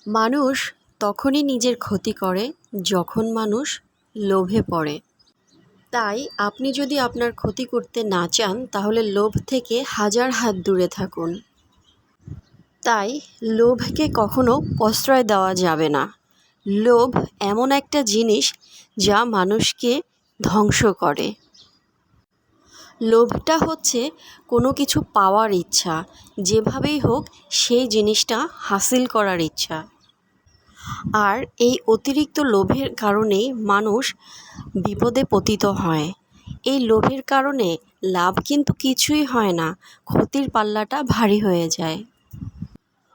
মানুষ তখনই নিজের ক্ষতি করে যখন মানুষ লোভে পড়ে। তাই আপনি যদি আপনার ক্ষতি করতে না চান তাহলে লোভ থেকে হাজার হাত দূরে থাকুন। তাই লোভকে কখনো প্রশ্রয় দেওয়া যাবে না। লোভ এমন একটা জিনিস যা মানুষকে ধ্বংস করে। লোভটা হচ্ছে কোনো কিছু পাওয়ার ইচ্ছা, যেভাবেই হোক সেই জিনিসটা হাসিল করার ইচ্ছা। আর এই অতিরিক্ত লোভের কারণেই মানুষ বিপদে পতিত হয়। এই লোভের কারণে লাভ কিন্তু কিছুই হয় না, ক্ষতির পাল্লাটা ভারী হয়ে যায়।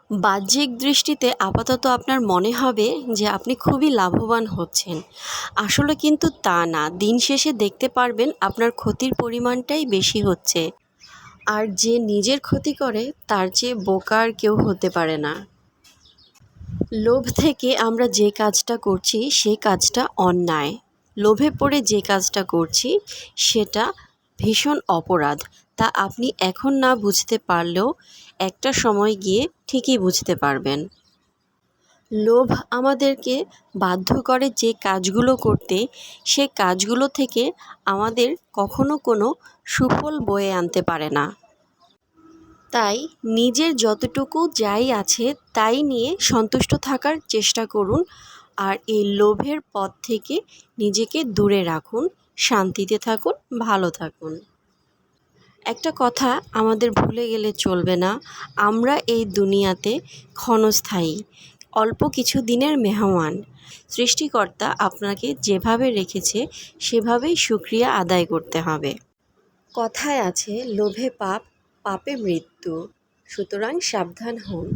বাহ্যিক দৃষ্টিতে আপাতত আপনার মনে হবে যে আপনি খুবই লাভবান হচ্ছেন, আসলে কিন্তু তা না। দিন শেষে দেখতে পারবেন আপনার ক্ষতির পরিমাণটাই বেশি হচ্ছে। আর যে নিজের ক্ষতি করে তার চেয়ে বোকা আর কেউ হতে পারে না। লোভ থেকে আমরা যে কাজটা করছি সেই কাজটা অন্যায়। লোভে পড়ে যে কাজটা করছি সেটা ভীষণ অপরাধ। তা আপনি এখন না বুঝতে পারলেও একটা সময় গিয়ে ঠিকই বুঝতে পারবেন। লোভ আমাদেরকে বাধ্য করে যে কাজগুলো করতে, সে কাজগুলো থেকে আমাদের কখনো কোনো সুফল বয়ে আনতে পারে না। তাই নিজের যতটুকু যাই আছে তাই নিয়ে সন্তুষ্ট থাকার চেষ্টা করুন। আর এই লোভের পথ থেকে নিজেকে দূরে রাখুন, শান্তিতে থাকুন, ভালো থাকুন। একটা কথা আমাদের ভুলে গেলে চলবে না, আমরা এই দুনিয়াতে ক্ষণস্থায়ী, অল্প কিছু দিনের মেহমান। সৃষ্টিকর্তা আপনাকে যেভাবে রেখেছে সেভাবেই শুকরিয়া আদায় করতে হবে। কথায় আছে লোভে পাপ, পাপে মৃত্যু, সুতরাং সাবধান হন।